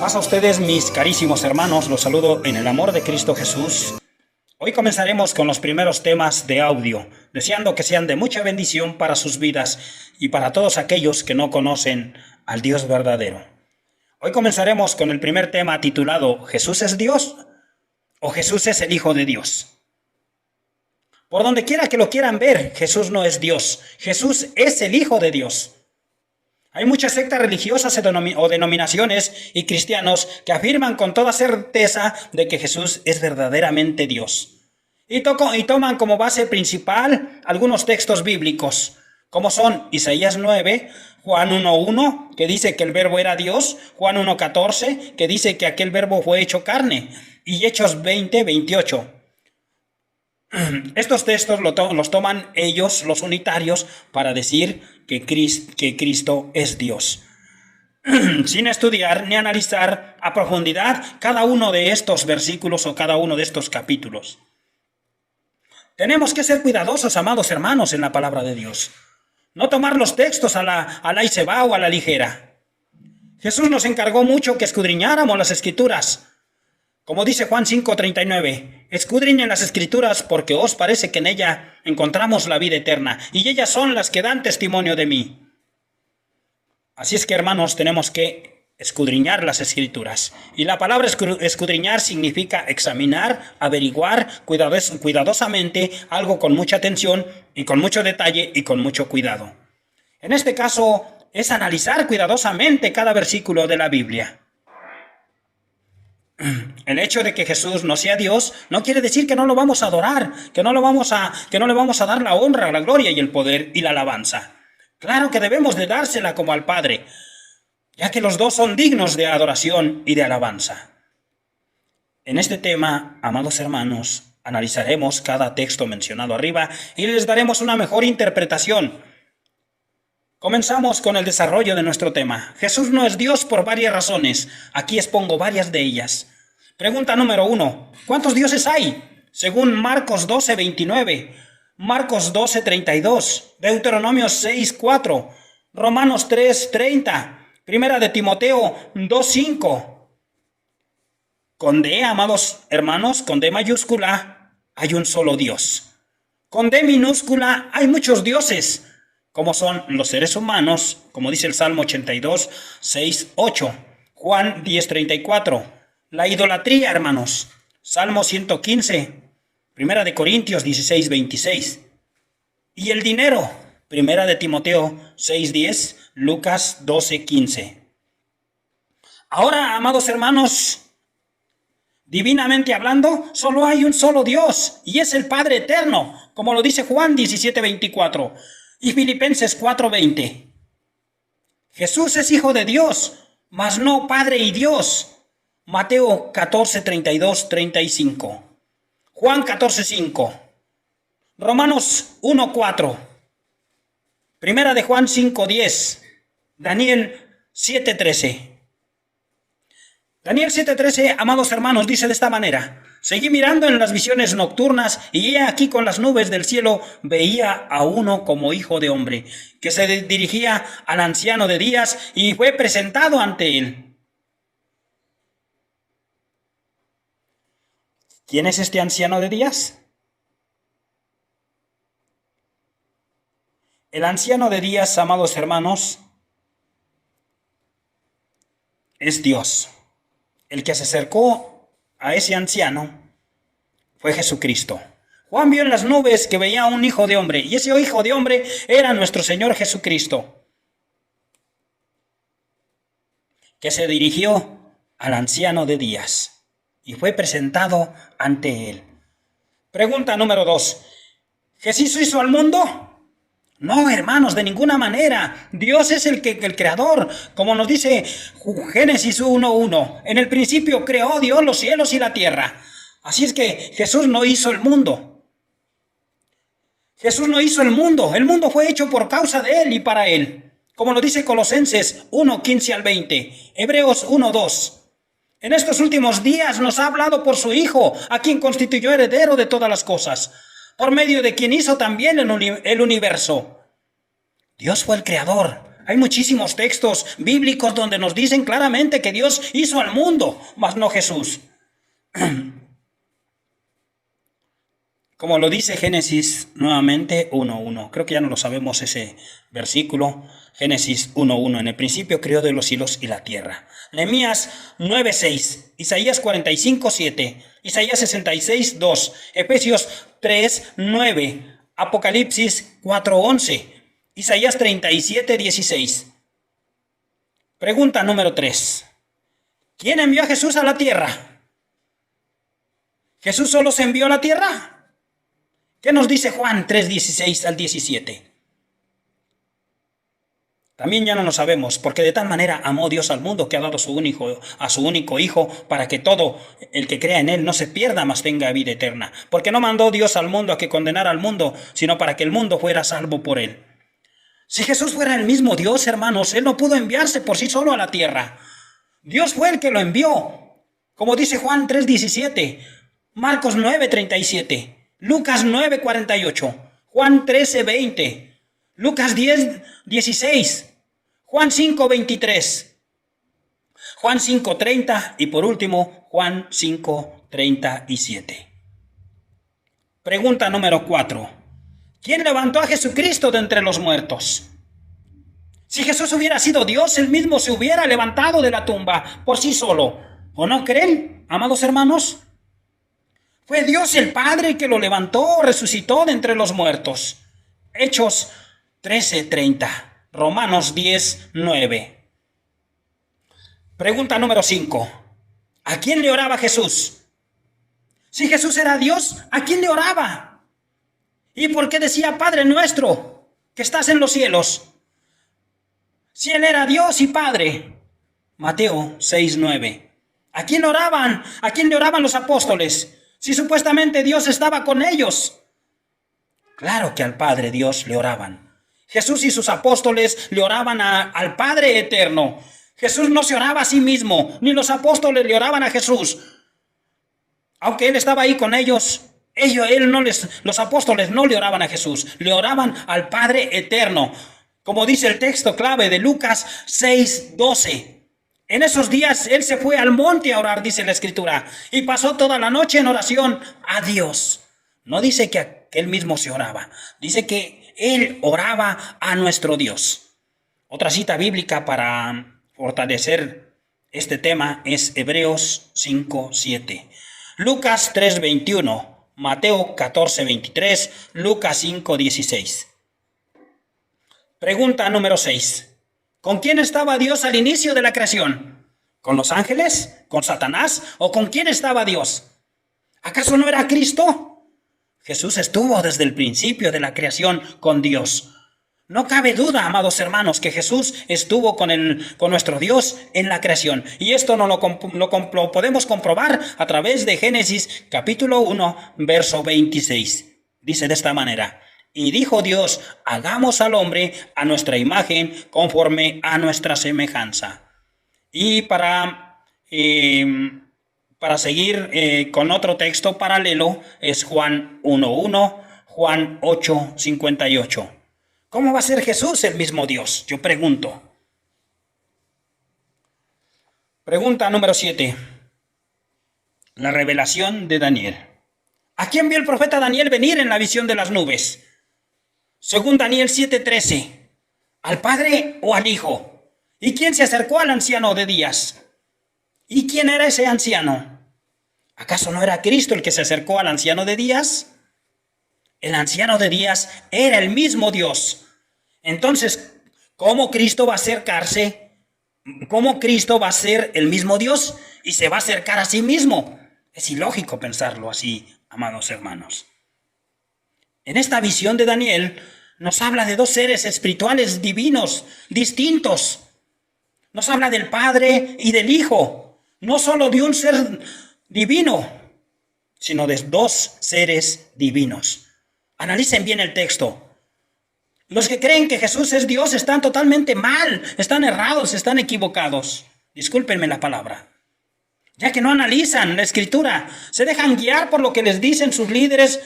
Paz a ustedes, mis carísimos hermanos, los saludo en el amor de Cristo Jesús. Hoy comenzaremos con los primeros temas de audio, deseando que sean de mucha bendición para sus vidas y para todos aquellos que no conocen al Dios verdadero. Hoy comenzaremos con el primer tema titulado ¿Jesús es Dios o Jesús es el Hijo de Dios? Por donde quiera que lo quieran ver, Jesús no es Dios, Jesús es el Hijo de Dios. Hay muchas sectas religiosas o denominaciones y cristianos que afirman con toda certeza de que Jesús es verdaderamente Dios. Y toman como base principal algunos textos bíblicos, como son Isaías 9, Juan 1:1, que dice que el verbo era Dios, Juan 1:14, que dice que aquel verbo fue hecho carne, y Hechos 20:28. Estos textos los toman ellos, los unitarios, para decir que Cristo es Dios, sin estudiar ni analizar a profundidad cada uno de estos versículos o cada uno de estos capítulos. Tenemos que ser cuidadosos, amados hermanos, en la palabra de Dios. No tomar los textos a la y se va o a la ligera. Jesús nos encargó mucho que escudriñáramos las Escrituras. Como dice Juan 5:39, escudriñen las Escrituras porque os parece que en ella encontramos la vida eterna, y ellas son las que dan testimonio de mí. Así es que, hermanos, tenemos que escudriñar las Escrituras. Y la palabra escudriñar significa examinar, averiguar cuidadosamente algo con mucha atención y con mucho detalle y con mucho cuidado. En este caso, es analizar cuidadosamente cada versículo de la Biblia. El hecho de que Jesús no sea Dios no quiere decir que no lo vamos a adorar, que no le vamos a dar la honra, la gloria y el poder y la alabanza. Claro que debemos de dársela como al Padre, ya que los dos son dignos de adoración y de alabanza. En este tema, amados hermanos, analizaremos cada texto mencionado arriba y les daremos una mejor interpretación. Comenzamos con el desarrollo de nuestro tema. Jesús no es Dios por varias razones. Aquí expongo varias de ellas. Pregunta número 1. ¿Cuántos dioses hay? Según Marcos 12:29, Marcos 12:32, Deuteronomio 6:4, Romanos 3:30, Primera de Timoteo 2:5. Con D, amados hermanos, con D mayúscula, hay un solo Dios. Con D minúscula, hay muchos dioses, como son los seres humanos, como dice el Salmo 82, 6, 8, Juan 10:34, la idolatría, hermanos, Salmo 115, Primera de Corintios 16, 26, y el dinero, Primera de Timoteo 6, 10, Lucas 12, 15. Ahora, amados hermanos, divinamente hablando, solo hay un solo Dios, y es el Padre eterno, como lo dice Juan 17, 24. Y Filipenses 4:20. Jesús es Hijo de Dios, mas no Padre y Dios. Mateo 14:32, 35. Juan 14:5. Romanos 1:4. Primera de Juan 5:10. Daniel 7:13. Daniel 7:13, amados hermanos, dice de esta manera: seguí mirando en las visiones nocturnas, y he aquí con las nubes del cielo veía a uno como hijo de hombre, que se dirigía al anciano de días y fue presentado ante él. ¿Quién es este anciano de días? El anciano de días, amados hermanos, es Dios. El que se acercó a ese anciano fue Jesucristo. Juan vio en las nubes que veía a un hijo de hombre, y ese hijo de hombre era nuestro Señor Jesucristo, que se dirigió al anciano de días y fue presentado ante él. Pregunta número 2. ¿Jesús hizo al mundo? No, hermanos, de ninguna manera. Dios es el creador, como nos dice Génesis 1:1. En el principio creó Dios los cielos y la tierra. Así es que Jesús no hizo el mundo. Jesús no hizo el mundo. El mundo fue hecho por causa de él y para él, como lo dice Colosenses 1:15 al 20, Hebreos 1:2. En estos últimos días nos ha hablado por su Hijo, a quien constituyó heredero de todas las cosas, por medio de quien hizo también el universo. Dios fue el creador. Hay muchísimos textos bíblicos donde nos dicen claramente que Dios hizo al mundo, mas no Jesús. Como lo dice Génesis nuevamente 1:1. Creo que ya no lo sabemos ese versículo. Génesis 1:1. En el principio creó de los cielos y la tierra. Nehemías 9:6. Isaías 45:7. Isaías 66:2. Efesios 3:9. Apocalipsis 4:11. Isaías 37:16. Pregunta número 3. ¿Quién envió a Jesús a la tierra? ¿Jesús solo se envió a la tierra? ¿Qué nos dice Juan 3:16 al 17? También ya no lo sabemos, porque de tal manera amó Dios al mundo que ha dado a su único Hijo, para que todo el que crea en Él no se pierda, mas tenga vida eterna. Porque no mandó Dios al mundo a que condenara al mundo, sino para que el mundo fuera salvo por Él. Si Jesús fuera el mismo Dios, hermanos, Él no pudo enviarse por sí solo a la tierra. Dios fue el que lo envió. Como dice Juan 3:17, Marcos 9:37. Lucas 9:48, Juan 13:20, Lucas 10:16, Juan 5:23, Juan 5:30 y por último Juan 5:37. Pregunta número 4. ¿Quién levantó a Jesucristo de entre los muertos? Si Jesús hubiera sido Dios, Él mismo se hubiera levantado de la tumba por sí solo. ¿O no creen, amados hermanos? Fue Dios el Padre que lo levantó, resucitó de entre los muertos. Hechos 13:30, Romanos 10:9. Pregunta número 5. ¿A quién le oraba Jesús? Si Jesús era Dios, ¿a quién le oraba? ¿Y por qué decía Padre nuestro, que estás en los cielos? Si Él era Dios y Padre. Mateo 6:9. ¿A quién oraban? ¿A quién le oraban los apóstoles? Si supuestamente Dios estaba con ellos. Claro que al Padre Dios le oraban. Jesús y sus apóstoles le oraban al Padre eterno. Jesús no se oraba a sí mismo, ni los apóstoles le oraban a Jesús. Aunque Él estaba ahí con ellos, los apóstoles no le oraban a Jesús, le oraban al Padre eterno. Como dice el texto clave de Lucas 6:12. En esos días Él se fue al monte a orar, dice la Escritura, y pasó toda la noche en oración a Dios. No dice que Él mismo se oraba, dice que Él oraba a nuestro Dios. Otra cita bíblica para fortalecer este tema es Hebreos 5:7, Lucas 3:21, Mateo 14:23, Lucas 5:16. Pregunta número 6. ¿Con quién estaba Dios al inicio de la creación? ¿Con los ángeles? ¿Con Satanás? ¿O con quién estaba Dios? ¿Acaso no era Cristo? Jesús estuvo desde el principio de la creación con Dios. No cabe duda, amados hermanos, que Jesús estuvo con nuestro Dios en la creación. Y esto lo podemos comprobar a través de Génesis capítulo 1, verso 26. Dice de esta manera: y dijo Dios, hagamos al hombre a nuestra imagen, conforme a nuestra semejanza. Y para seguir con otro texto paralelo es Juan 1:1, Juan 8:58. ¿Cómo va a ser Jesús el mismo Dios? Yo pregunto. Pregunta número 7. La revelación de Daniel. ¿A quién vio el profeta Daniel venir en la visión de las nubes? Según Daniel 7:13, ¿al Padre o al Hijo? ¿Y quién se acercó al anciano de días? ¿Y quién era ese anciano? ¿Acaso no era Cristo el que se acercó al anciano de días? El anciano de días era el mismo Dios. Entonces, ¿cómo Cristo va a acercarse? ¿Cómo Cristo va a ser el mismo Dios y se va a acercar a sí mismo? Es ilógico pensarlo así, amados hermanos. En esta visión de Daniel nos habla de dos seres espirituales divinos, distintos. Nos habla del Padre y del Hijo, no solo de un ser divino, sino de dos seres divinos. Analicen bien el texto. Los que creen que Jesús es Dios están totalmente mal, están errados, están equivocados. Discúlpenme la palabra. Ya que no analizan la Escritura, se dejan guiar por lo que les dicen sus líderes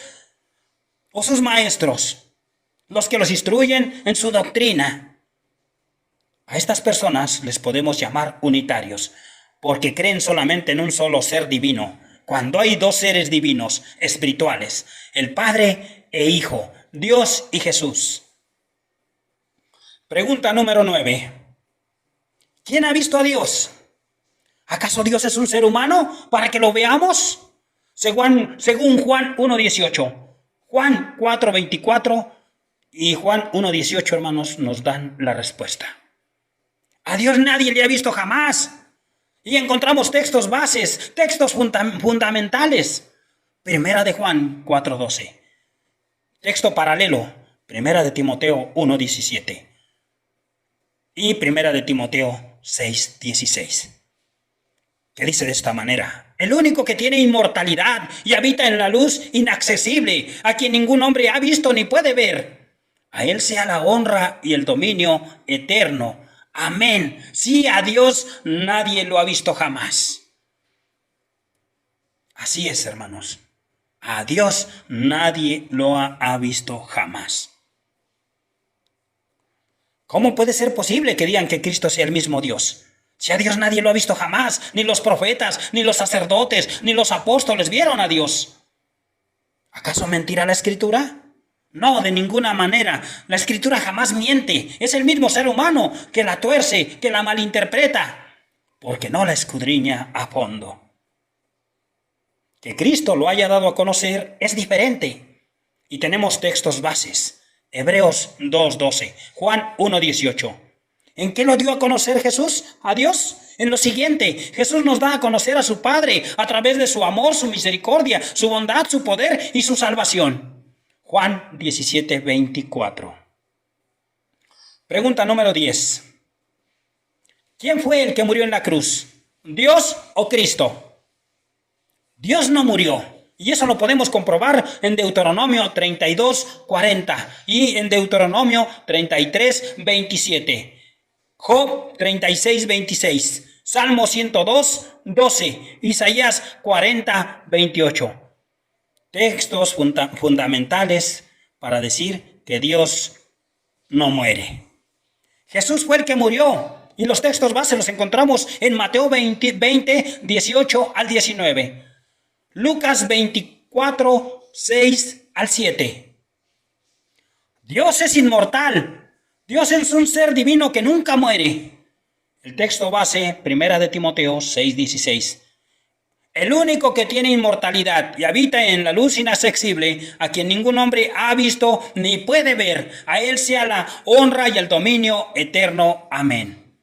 o sus maestros, los que los instruyen en su doctrina. A estas personas les podemos llamar unitarios, porque creen solamente en un solo ser divino, cuando hay dos seres divinos, espirituales, el Padre e Hijo, Dios y Jesús. Pregunta número 9. ¿Quién ha visto a Dios? ¿Acaso Dios es un ser humano para que lo veamos? Según Juan 1:18, Juan 4:24 y Juan 1:18, hermanos, nos dan la respuesta. A Dios nadie le ha visto jamás. Y encontramos textos bases, textos fundamentales. Primera de Juan 4:12. Texto paralelo, Primera de Timoteo 1:17. Y Primera de Timoteo 6:16. Que dice de esta manera: el único que tiene inmortalidad y habita en la luz inaccesible, a quien ningún hombre ha visto ni puede ver, a él sea la honra y el dominio eterno. Amén. Sí, a Dios nadie lo ha visto jamás. Así es, hermanos. A Dios nadie lo ha visto jamás. ¿Cómo puede ser posible que digan que Cristo sea el mismo Dios? Si a Dios nadie lo ha visto jamás, ni los profetas, ni los sacerdotes, ni los apóstoles vieron a Dios. ¿Acaso mentirá la Escritura? No, de ninguna manera. La Escritura jamás miente. Es el mismo ser humano que la tuerce, que la malinterpreta, porque no la escudriña a fondo. Que Cristo lo haya dado a conocer es diferente. Y tenemos textos bases. Hebreos 2:12, Juan 1:18. ¿En qué lo dio a conocer Jesús a Dios? En lo siguiente: Jesús nos da a conocer a su Padre a través de su amor, su misericordia, su bondad, su poder y su salvación. Juan 17:24. Pregunta número 10. ¿Quién fue el que murió en la cruz? ¿Dios o Cristo? Dios no murió. Y eso lo podemos comprobar en Deuteronomio 32:40 y en Deuteronomio 33:27. Job 36:26. Salmo 102:12. Isaías 40:28. Textos fundamentales para decir que Dios no muere. Jesús fue el que murió, y los textos base los encontramos en Mateo 20:18 al 19. Lucas 24:6-7. Dios es inmortal. Dios es un ser divino que nunca muere. El texto base, Primera de Timoteo 6:16. El único que tiene inmortalidad y habita en la luz inaccesible, a quien ningún hombre ha visto ni puede ver, a él sea la honra y el dominio eterno. Amén.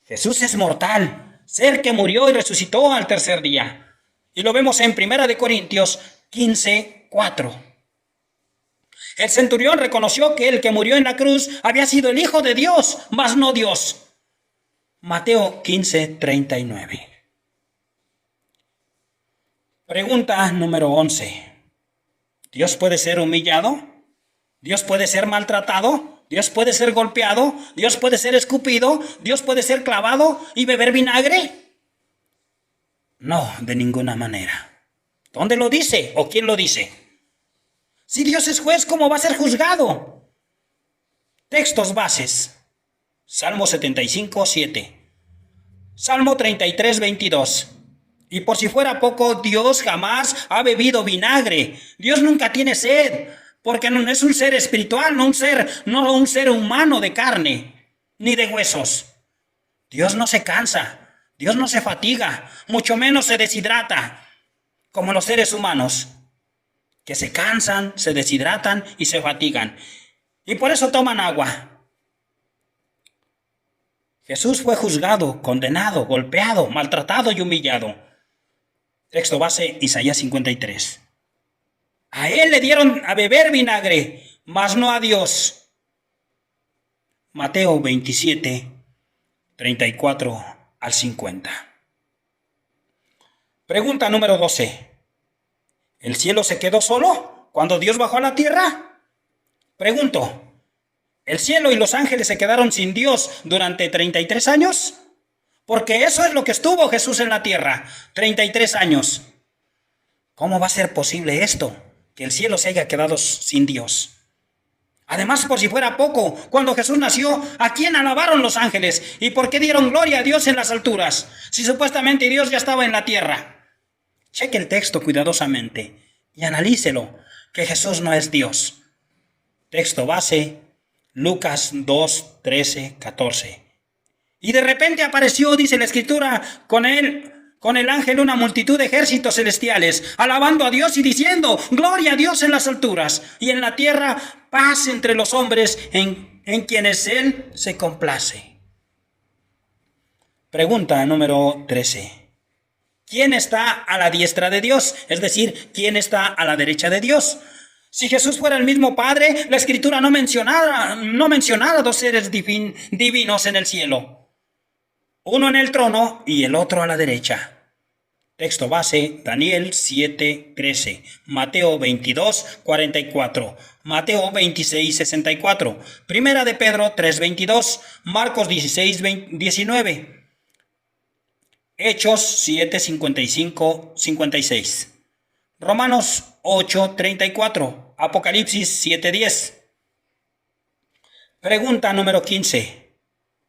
Jesús es mortal, ser que murió y resucitó al tercer día. Y lo vemos en 1 Corintios 15:4. El centurión reconoció que el que murió en la cruz había sido el Hijo de Dios, mas no Dios. Mateo 15:39. Pregunta número 11. ¿Dios puede ser humillado? ¿Dios puede ser maltratado? ¿Dios puede ser golpeado? ¿Dios puede ser escupido? ¿Dios puede ser clavado y beber vinagre? No, de ninguna manera. ¿Dónde lo dice o quién lo dice? Si Dios es juez, ¿cómo va a ser juzgado? Textos bases. Salmo 75:7. Salmo 33:22. Y por si fuera poco, Dios jamás ha bebido vinagre. Dios nunca tiene sed, porque no es un ser espiritual, no un ser humano de carne, ni de huesos. Dios no se cansa, Dios no se fatiga, mucho menos se deshidrata, como los seres humanos, que se cansan, se deshidratan y se fatigan. Y por eso toman agua. Jesús fue juzgado, condenado, golpeado, maltratado y humillado. Texto base, Isaías 53. A él le dieron a beber vinagre, mas no a Dios. Mateo 27:34-50. Pregunta número 12. ¿El cielo se quedó solo cuando Dios bajó a la tierra? Pregunto, ¿el cielo y los ángeles se quedaron sin Dios durante 33 años? Porque eso es lo que estuvo Jesús en la tierra, 33 años. ¿Cómo va a ser posible esto? Que el cielo se haya quedado sin Dios. Además, por si fuera poco, cuando Jesús nació, ¿a quién alabaron los ángeles? ¿Y por qué dieron gloria a Dios en las alturas? Si supuestamente Dios ya estaba en la tierra. Cheque el texto cuidadosamente y analícelo, que Jesús no es Dios. Texto base, Lucas 2, 13, 14. Y de repente apareció, dice la Escritura, con el ángel una multitud de ejércitos celestiales, alabando a Dios y diciendo, gloria a Dios en las alturas, y en la tierra paz entre los hombres en quienes Él se complace. Pregunta número 13. ¿Quién está a la diestra de Dios? Es decir, ¿quién está a la derecha de Dios? Si Jesús fuera el mismo Padre, la Escritura no mencionara dos seres divinos en el cielo. Uno en el trono y el otro a la derecha. Texto base, Daniel 7, 13, Mateo 22, 44, Mateo 26, 64, Primera de Pedro 3, 22, Marcos 16, 19, Hechos 7, 55, 56, Romanos 8, 34, Apocalipsis 7, 10. Pregunta número 15.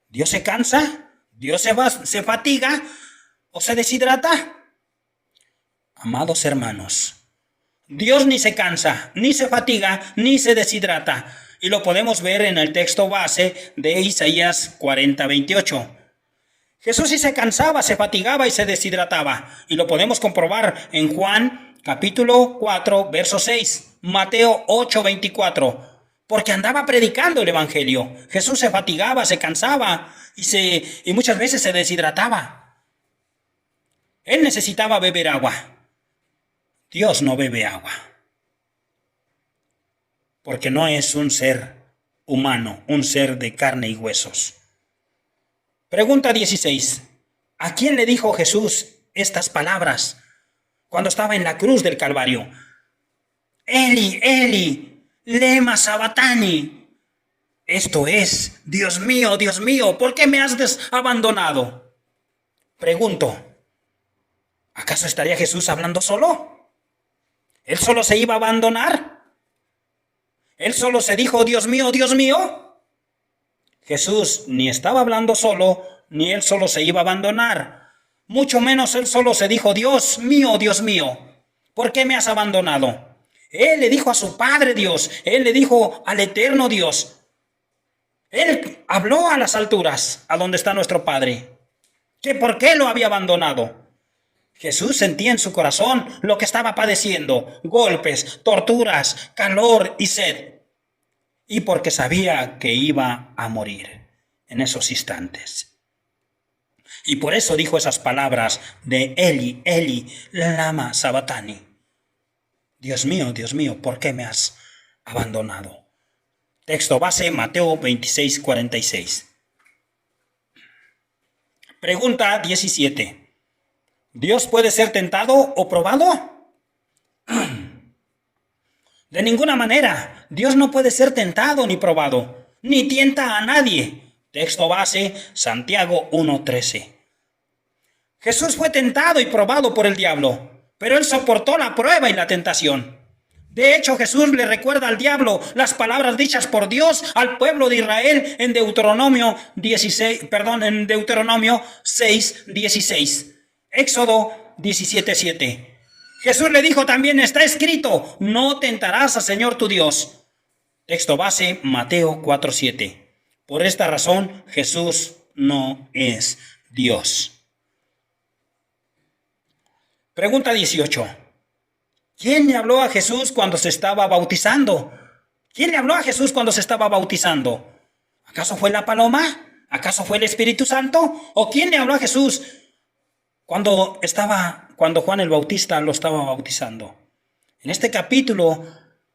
¿Dios se cansa? ¿Dios se fatiga o se deshidrata? Amados hermanos, Dios ni se cansa, ni se fatiga, ni se deshidrata. Y lo podemos ver en el texto base de Isaías 40, 28. Jesús sí se cansaba, se fatigaba y se deshidrataba. Y lo podemos comprobar en Juan capítulo 4, verso 6, Mateo 8, 24. Porque andaba predicando el evangelio. Jesús se fatigaba, se cansaba y muchas veces se deshidrataba. Él necesitaba beber agua. Dios no bebe agua. Porque no es un ser humano, un ser de carne y huesos. Pregunta 16. ¿A quién le dijo Jesús estas palabras cuando estaba en la cruz del Calvario? Eli, Eli, lema sabatani. Esto es, Dios mío, ¿por qué me has abandonado? Pregunto, ¿acaso estaría Jesús hablando solo? ¿Él solo se iba a abandonar? ¿Él solo se dijo, Dios mío, Dios mío? Jesús ni estaba hablando solo, ni él solo se iba a abandonar. Mucho menos él solo se dijo, Dios mío, ¿por qué me has abandonado? Él le dijo a su Padre Dios, él le dijo al eterno Dios. Él habló a las alturas, a donde está nuestro Padre, que por qué lo había abandonado. Jesús sentía en su corazón lo que estaba padeciendo, golpes, torturas, calor y sed. Y porque sabía que iba a morir en esos instantes. Y por eso dijo esas palabras de Eli, Eli, lama sabatani. Dios mío, ¿por qué me has abandonado? Texto base, Mateo 26, 46. Pregunta 17. ¿Dios puede ser tentado o probado? De ninguna manera. Dios no puede ser tentado ni probado, ni tienta a nadie. Texto base, Santiago 1:13. Jesús fue tentado y probado por el diablo, pero él soportó la prueba y la tentación. De hecho, Jesús le recuerda al diablo las palabras dichas por Dios al pueblo de Israel en Deuteronomio 6:16, Éxodo 17:7. Jesús le dijo también, está escrito, no tentarás al Señor tu Dios. Texto base, Mateo 4:7. Por esta razón, Jesús no es Dios. Pregunta 18. ¿Quién le habló a Jesús cuando se estaba bautizando? ¿Quién le habló a Jesús cuando se estaba bautizando? ¿Acaso fue la paloma? ¿Acaso fue el Espíritu Santo? ¿O quién le habló a Jesús cuando Juan el Bautista lo estaba bautizando? En este capítulo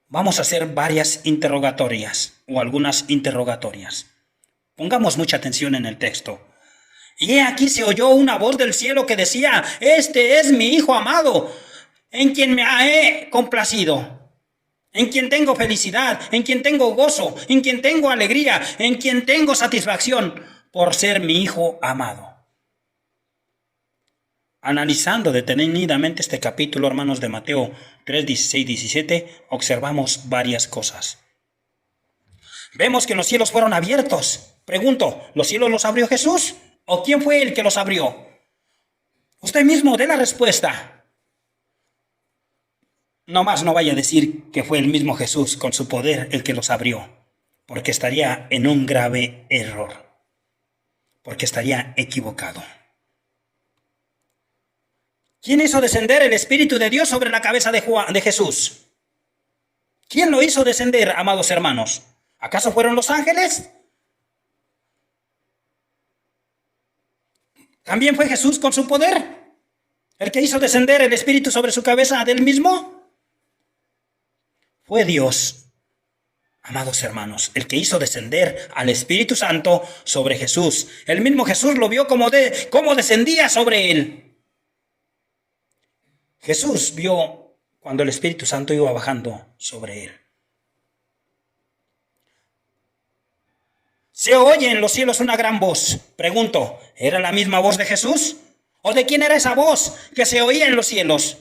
vamos a hacer varias interrogatorias o algunas interrogatorias. Pongamos mucha atención en el texto. Y he aquí se oyó una voz del cielo que decía, este es mi Hijo amado, en quien me he complacido, en quien tengo felicidad, en quien tengo gozo, en quien tengo alegría, en quien tengo satisfacción por ser mi Hijo amado. Analizando detenidamente este capítulo, hermanos, de Mateo 3, 16, 17, observamos varias cosas. Vemos que los cielos fueron abiertos. Pregunto, ¿los cielos los abrió Jesús? ¿O quién fue el que los abrió? Usted mismo dé la respuesta. No más no vaya a decir que fue el mismo Jesús con su poder el que los abrió, porque estaría en un grave error, porque estaría equivocado. ¿Quién hizo descender el Espíritu de Dios sobre la cabeza de Jesús? ¿Quién lo hizo descender, amados hermanos? ¿Acaso fueron los ángeles? ¿También fue Jesús con su poder el que hizo descender el Espíritu sobre su cabeza del mismo? Fue Dios, amados hermanos, el que hizo descender al Espíritu Santo sobre Jesús. El mismo Jesús lo vio cómo descendía sobre él. Jesús vio cuando el Espíritu Santo iba bajando sobre él. Se oye en los cielos una gran voz. Pregunto, ¿era la misma voz de Jesús? ¿O de quién era esa voz que se oía en los cielos?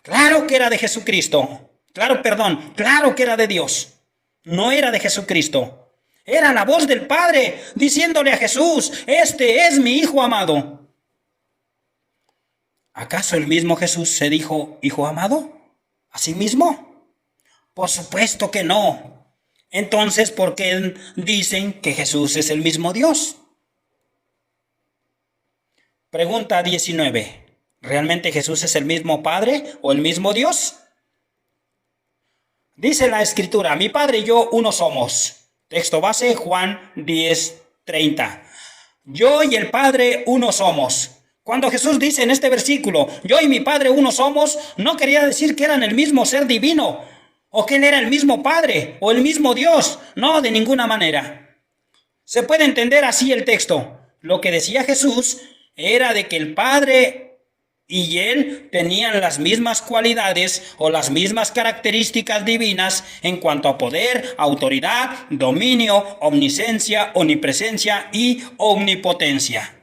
Claro que era de Jesucristo. Claro que era de Dios. No era de Jesucristo. Era la voz del Padre diciéndole a Jesús, este es mi Hijo amado. ¿Acaso el mismo Jesús se dijo Hijo amado a sí mismo? Por supuesto que no. Entonces, ¿por qué dicen que Jesús es el mismo Dios? Pregunta 19. ¿Realmente Jesús es el mismo Padre o el mismo Dios? Dice la Escritura, mi Padre y yo uno somos. Texto base, Juan 10:30. Yo y el Padre uno somos. Cuando Jesús dice en este versículo, yo y mi Padre uno somos, no quería decir que eran el mismo ser divino, o que él era el mismo Padre, o el mismo Dios. No, de ninguna manera. Se puede entender así el texto. Lo que decía Jesús era de que el Padre y él tenían las mismas cualidades o las mismas características divinas en cuanto a poder, autoridad, dominio, omnisciencia, omnipresencia y omnipotencia.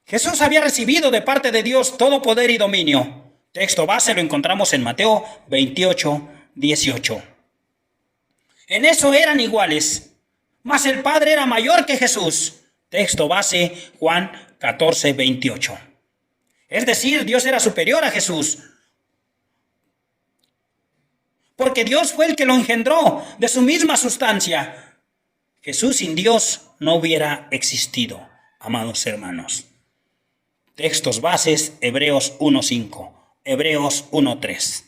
Jesús había recibido de parte de Dios todo poder y dominio. Texto base lo encontramos en Mateo 28:18. En eso eran iguales, mas el Padre era mayor que Jesús. Texto base Juan 14:28. Es decir, Dios era superior a Jesús, porque Dios fue el que lo engendró de su misma sustancia. Jesús sin Dios no hubiera existido, amados hermanos. Textos bases, Hebreos 1:5, Hebreos 1:3.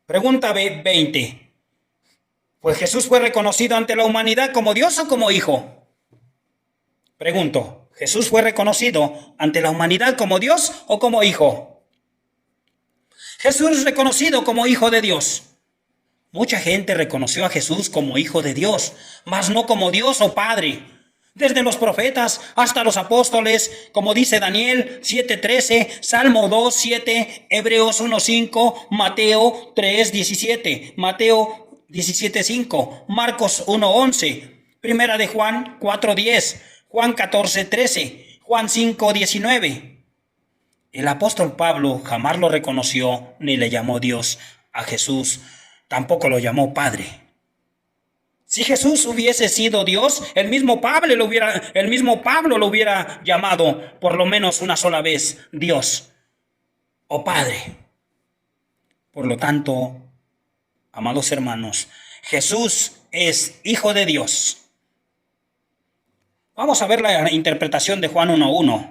Pregunta 20. ¿Pues Jesús fue reconocido ante la humanidad como Dios o como Hijo? Pregunto, ¿Jesús fue reconocido ante la humanidad como Dios o como Hijo? Jesús es reconocido como Hijo de Dios. Mucha gente reconoció a Jesús como Hijo de Dios, mas no como Dios o Padre. Desde los profetas hasta los apóstoles, como dice Daniel 7:13, Salmo 2:7, Hebreos 1:5, Mateo 3:17, Mateo 17:5, Marcos 1:11, Primera de Juan 4:10, Juan 14:13, Juan 5:19. El apóstol Pablo jamás lo reconoció ni le llamó Dios a Jesús, tampoco lo llamó Padre. Si Jesús hubiese sido Dios, el mismo Pablo lo hubiera llamado por lo menos una sola vez Dios o Padre. Por lo tanto, amados hermanos, Jesús es Hijo de Dios. Vamos a ver la interpretación de Juan 1:1.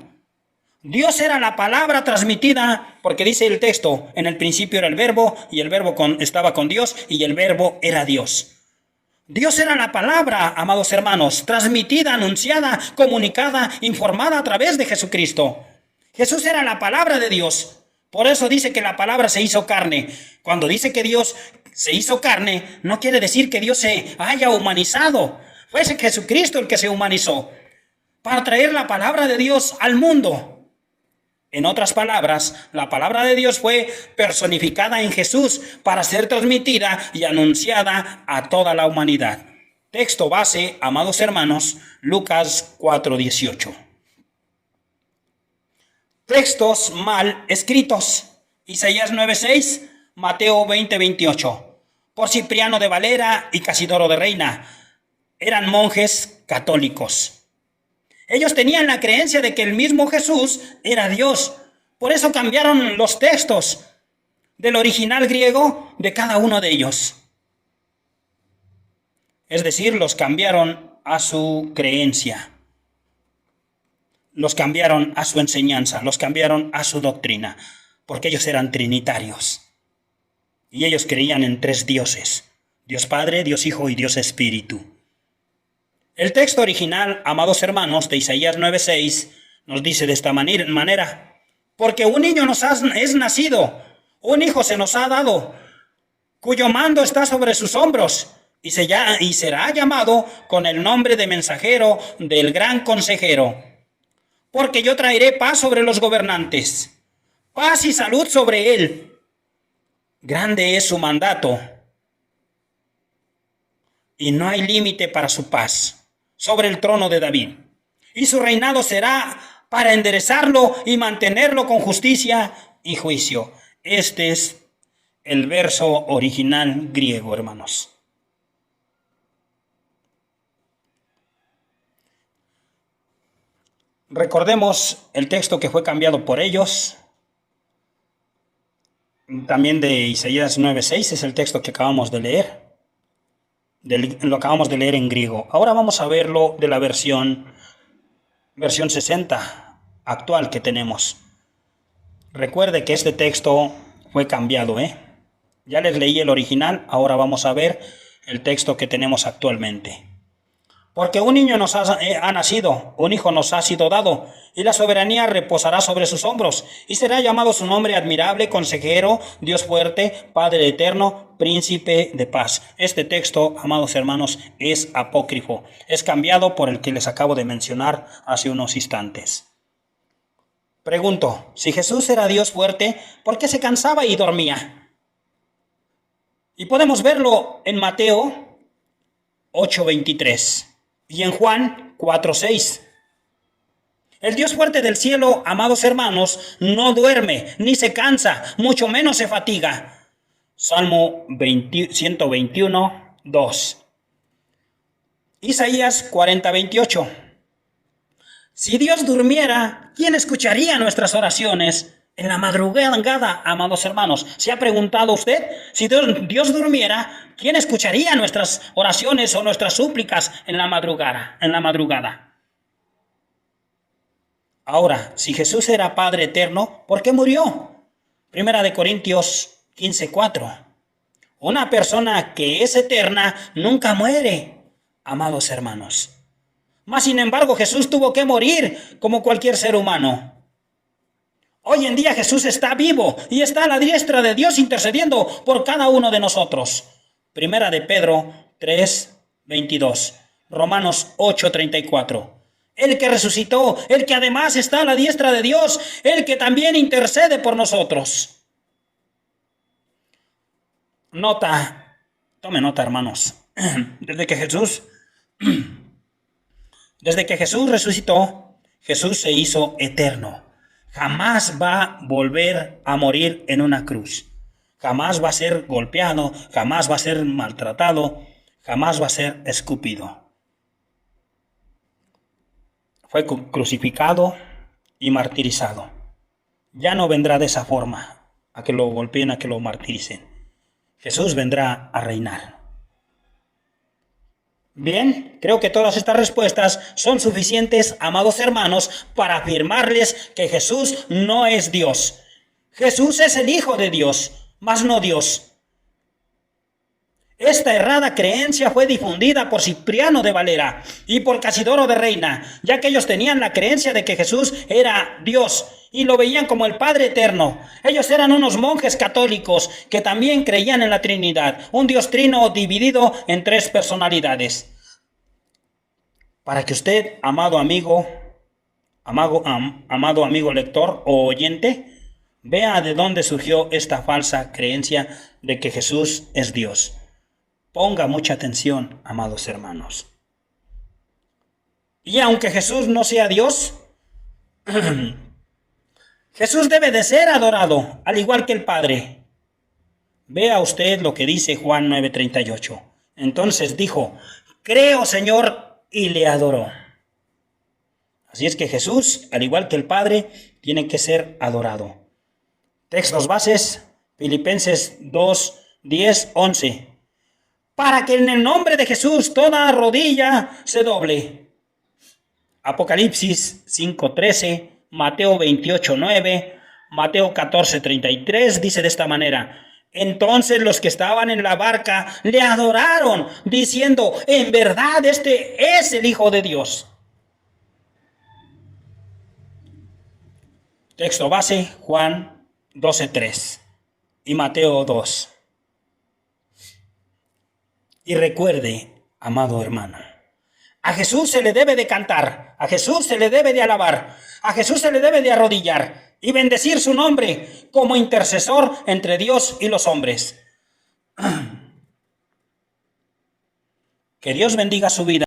Dios era la palabra transmitida, porque dice el texto, en el principio era el verbo, y el verbo estaba con Dios, y el verbo era Dios. Dios era la palabra, amados hermanos, transmitida, anunciada, comunicada, informada a través de Jesucristo. Jesús era la palabra de Dios. Por eso dice que la palabra se hizo carne. Cuando dice que Dios se hizo carne, no quiere decir que Dios se haya humanizado. Fue Jesucristo el que se humanizó para traer la palabra de Dios al mundo. En otras palabras, la palabra de Dios fue personificada en Jesús para ser transmitida y anunciada a toda la humanidad. Texto base, amados hermanos, Lucas 4:18. Textos mal escritos. Isaías 9:6, Mateo 20:28. por Cipriano de Valera y Casidoro de Reina. Eran monjes católicos. Ellos tenían la creencia de que el mismo Jesús era Dios. Por eso cambiaron los textos del original griego de cada uno de ellos. Es decir, los cambiaron a su creencia. Los cambiaron a su enseñanza, los cambiaron a su doctrina, porque ellos eran trinitarios. Y ellos creían en tres dioses: Dios Padre, Dios Hijo y Dios Espíritu. El texto original, amados hermanos, de Isaías 9:6, nos dice de esta manera: porque un niño es nacido, un hijo se nos ha dado, cuyo mando está sobre sus hombros, y será llamado con el nombre de mensajero del gran consejero. Porque yo traeré paz sobre los gobernantes, paz y salud sobre él. Grande es su mandato, y no hay límite para su paz, sobre el trono de David. Y su reinado será para enderezarlo y mantenerlo con justicia y juicio. Este es el verso original griego, hermanos. Recordemos el texto que fue cambiado por ellos. También de Isaías 9:6 es el texto que acabamos de leer. Lo acabamos de leer en griego. Ahora vamos a verlo de la versión 60 actual que tenemos. Recuerde que este texto fue cambiado, Ya les leí el original, ahora vamos a ver el texto que tenemos actualmente. Porque un niño nos ha nacido, un hijo nos ha sido dado, y la soberanía reposará sobre sus hombros, y será llamado su nombre admirable, consejero, Dios fuerte, Padre eterno, príncipe de paz. Este texto, amados hermanos, es apócrifo, es cambiado por el que les acabo de mencionar hace unos instantes. Pregunto, si Jesús era Dios fuerte, ¿por qué se cansaba y dormía? Y podemos verlo en Mateo 8:23 y en Juan 4:6. El Dios fuerte del cielo, amados hermanos, no duerme, ni se cansa, mucho menos se fatiga. Salmo 121:2. Isaías 40:28. Si Dios durmiera, ¿quién escucharía nuestras oraciones? En la madrugada, amados hermanos, ¿se ha preguntado usted? Si Dios durmiera, ¿quién escucharía nuestras oraciones o nuestras súplicas en la madrugada? Ahora, si Jesús era Padre eterno, ¿por qué murió? 1 Corintios 15:4. Una persona que es eterna nunca muere, amados hermanos. Mas, sin embargo, Jesús tuvo que morir como cualquier ser humano. Hoy en día Jesús está vivo y está a la diestra de Dios intercediendo por cada uno de nosotros. 1 Pedro 3:22. Romanos 8:34. El que resucitó, el que además está a la diestra de Dios, el que también intercede por nosotros. Tome nota, hermanos. Desde que Jesús resucitó, Jesús se hizo eterno. Jamás va a volver a morir en una cruz. Jamás va a ser golpeado, jamás va a ser maltratado, jamás va a ser escupido. Fue crucificado y martirizado. Ya no vendrá de esa forma, a que lo golpeen, a que lo martiricen. Jesús vendrá a reinar. Bien, creo que todas estas respuestas son suficientes, amados hermanos, para afirmarles que Jesús no es Dios. Jesús es el Hijo de Dios, mas no Dios. Esta errada creencia fue difundida por Cipriano de Valera y por Casidoro de Reina, ya que ellos tenían la creencia de que Jesús era Dios y lo veían como el Padre eterno. Ellos eran unos monjes católicos que también creían en la Trinidad, un Dios trino dividido en tres personalidades. Para que usted, amado amigo lector o oyente, vea de dónde surgió esta falsa creencia de que Jesús es Dios. Ponga mucha atención, amados hermanos. Y aunque Jesús no sea Dios, Jesús debe de ser adorado, al igual que el Padre. Vea usted lo que dice Juan 9:38. Entonces dijo, creo, Señor, y le adoró. Así es que Jesús, al igual que el Padre, tiene que ser adorado. Textos bases, Filipenses 2, 10, 11. Para que en el nombre de Jesús toda rodilla se doble. Apocalipsis 5:13, Mateo 28:9, Mateo 14:33 dice de esta manera. Entonces los que estaban en la barca le adoraron, diciendo, en verdad este es el Hijo de Dios. Texto base, Juan 12:3 y Mateo 2. Y recuerde, amado hermano, a Jesús se le debe de cantar, a Jesús se le debe de alabar, a Jesús se le debe de arrodillar y bendecir su nombre como intercesor entre Dios y los hombres. Que Dios bendiga su vida.